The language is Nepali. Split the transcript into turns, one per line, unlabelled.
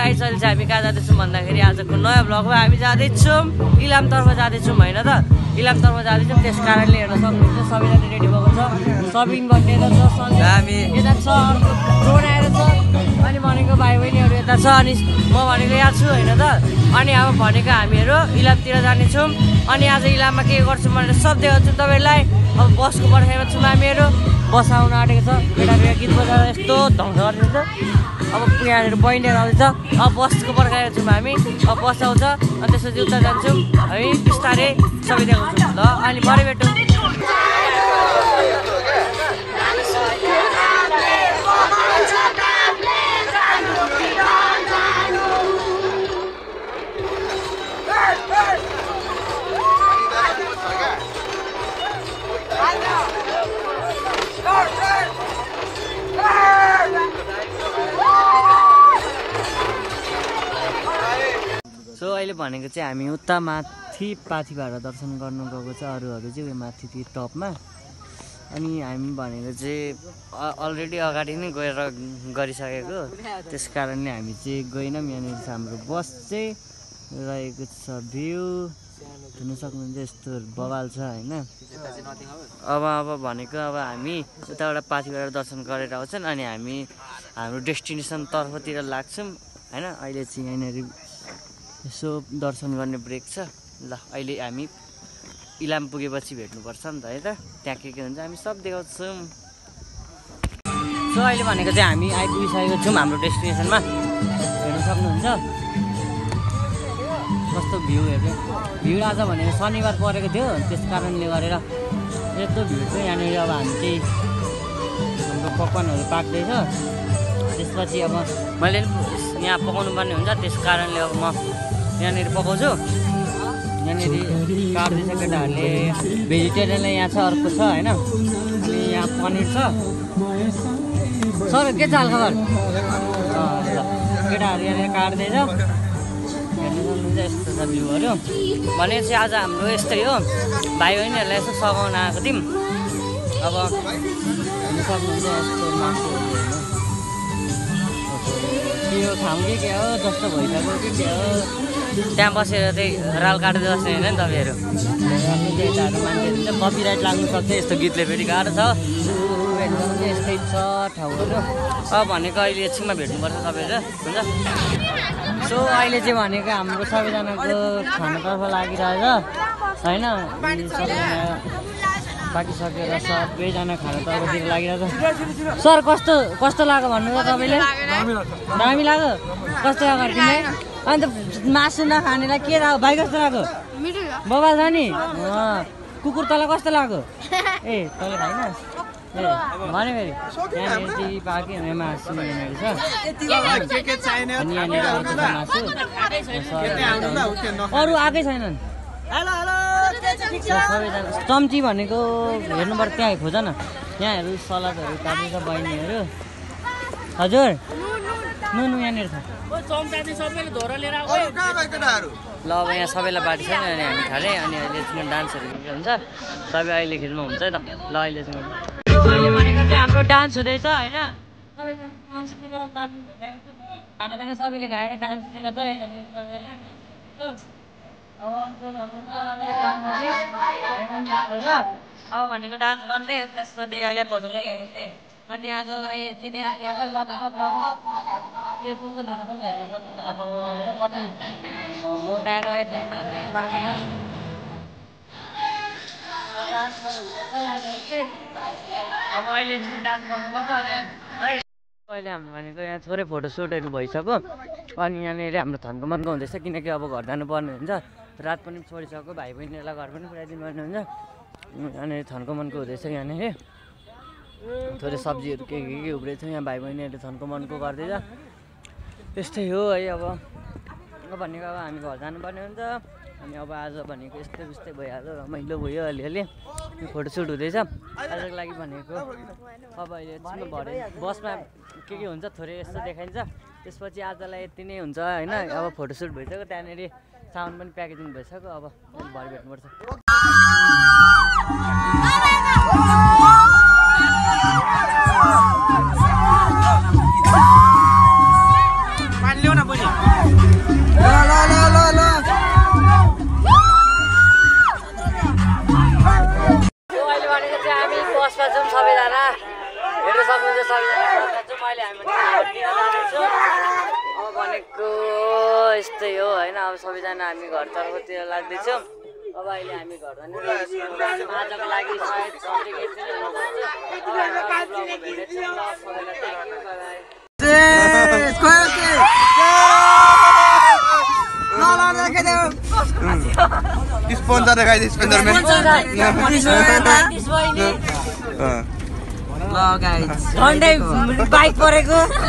गाइस अहिले चाहिँ हामी कहाँ जाँदैछौँ भन्दाखेरि आजको नयाँ भ्लगमा हामी जाँदैछौँ इलामतर्फ जाँदैछौँ होइन त इलामतर्फ जाँदैछौँ त्यस कारणले हेर्न सक्नुहुन्छ सबैजना रेडी भएको छ सबिन बनिएर छ हामी यता छ अर्को ड्रोन आएर छ अनि भनेको भाइ बहिनीहरू यता छ अनि म भनेको यहाँ छु होइन त अनि अब भनेको हामीहरू इलामतिर जानेछौँ अनि आज इलाममा के गर्छौँ भनेर सब देखाउँछौँ तपाईँहरूलाई अब बसको पर्खाइमा छौँ हामीहरू बस आउन आँटेको छ केटाकेटा गीत बजाएर यस्तो ध्वंस गरिदिन्छ अब यहाँनिर बहिनीहरू आउँदैछ अब बसको पर्खाइमा छौँ हामी अब बस आउँछ अनि त्यसपछि उता जान्छौँ है बिस्तारै सबै देखाउँछौँ ल अनि भरे भेटौँ सो अहिले भनेको चाहिँ हामी उता माथि पाथिबाट दर्शन गर्नु गएको छ अरूहरू चाहिँ उयो माथि त्यो टपमा अनि हामी भनेको चाहिँ अलरेडी अगाडि नै गएर गरिसकेको त्यस कारणले हामी चाहिँ गएनौँ यहाँनिर चाहिँ हाम्रो बस चाहिँ रहेको छ भ्यू हेर्नु सक्नुहुन्छ यस्तो बवाल छ होइन अब भनेको अब हामी उताबाट पाथिबाट दर्शन गरेर आउँछन् अनि हामी हाम्रो डेस्टिनेसन तर्फतिर लाग्छौँ होइन अहिले चाहिँ यहाँनिर यसो दर्शन गर्ने ब्रेक छ ल अहिले हामी इलाम पुगेपछि भेट्नुपर्छ नि त है त त्यहाँ के हुन्छ हामी सब देखाउँछौँ सो अहिले भनेको चाहिँ हामी आइपुगिसकेको छौँ हाम्रो डेस्टिनेसनमा हेर्नु सक्नुहुन्छ कस्तो भ्यू हेर्नु भ्यू आज भनेको शनिबार परेको थियो त्यस कारणले गरेर यस्तो भ्यू चाहिँ यहाँनिर अब हामी चाहिँ हाम्रो पकवानहरू पाक्दैछ त्यसपछि अब मैले यहाँ पकाउनु पर्ने हुन्छ त्यस कारणले अब म यहाँनिर पकाउँछु यहाँनिर काट्दैछ केटाहरूले भेजिटेरियनलाई यहाँ छ अर्को छ होइन अनि यहाँ पनिर छ सर के छ हालखबर केटाहरू यहाँनिर काट्दैछ हेर्नु सक्नुहुन्छ यस्तो छ भ्यूहरू भनेपछि आज हाम्रो यस्तै हो भाइ बहिनीहरूलाई यसो सघाउन आएको थियौँ अब हेर्नु सक्नुहुन्छ यस्तो मान्छेहरू के हो खाउँ कि के हो जस्तो भइसक्यो कि के हो त्यहाँ बसेर चाहिँ राल काटेर बस्ने होइन नि तपाईँहरू यताहरू मान्छेहरू चाहिँ कपिराइट लाग्नु सक्छ यस्तो गीतले फेरि गाह्रो छ यस्तै छ ठाउँहरू अब भनेको अहिले एकछिनमा भेट्नुपर्छ तपाईँहरू हुन्छ सो अहिले चाहिँ भनेको हाम्रो सबैजनाको खानातर्फ लागिरहेछ होइन पाकिसकेर सबैजना खानातर्फतिर लागिरहेछ सर कस्तो लाग्यो भन्नु त तपाईँले दामी लाग्यो कस्तो लाग्यो तिमीलाई अन्त मासु नखानेलाई के लाग्यो भाइ कस्तो लाग्यो बबाल छ नि कुकुर तँलाई कस्तो लाग्यो ए तँले खाइन ए भने फेरि यहाँनिर चाहिँ पाक्यो भने मासु यहाँनिर छ अनि यहाँनिर अर्को छ मासु अरू आएकै छैनन् सबैजना चम्ची भनेको हेर्नुपर्छ त्यहाँ खोज न यहाँहरू सलादहरू काट्दैछ बहिनीहरू हजुर नुनु यहाँनिर छ ल अब यहाँ सबैलाई बाँडिसक्यो अनि हामी थालेँ अनि अहिले चाहिँ डान्सहरू हुन्छ सबै अहिले खेल्नु हुन्छ है त ल अहिले चाहिँ अहिले भनेको चाहिँ हाम्रो डान्स हुँदैछ होइन सबैले खाएर डान्स अब भनेको डान्स गर्दै त्यसपछि अनि आज अहिले हाम्रो भनेको यहाँ थोरै फोटोसुटहरू भइसक्यो अनि यहाँनिर हाम्रो थन्कोमन्को हुँदैछ किनकि अब घर जानुपर्ने हुन्छ रात पनि छोडिसक्यो भाइ बहिनीहरूलाई घर पनि पुऱ्याइदिनु पर्ने हुन्छ यहाँनिर थन्कोमन्को हुँदैछ यहाँनिर थोरै सब्जीहरू के उब्रेछ यहाँ भाइ बहिनीहरूले थन्कोमन्को गर्दैछ त्यस्तै हो है अब भनेको अब हामी घर जानुपर्ने हुन्छ अनि अब आज भनेको यस्तै उस्तै भइहाल्यो रमाइलो भयो अलिअलि फोटोसुट हुँदैछ आजको लागि भनेको अब अहिले एकछिनमा भरे बसमा के हुन्छ थोरै यस्तो देखाइन्छ त्यसपछि आजलाई यति नै हुन्छ होइन अब फोटोसुट भइसक्यो त्यहाँनिर साउन्ड पनि प्याकेजिङ भइसक्यो अब भरे भेट्नुपर्छ पानी ल्याउ न बहिनी हामी घरतर्फतिर लाग्दैछौँ अब अहिले हामी घर जाने आजको लागि सायद सन्डे गेटतिर
स्पोन्सर देखाइदिए स्पोन्सरम्यान
झन्डै बाइक परेको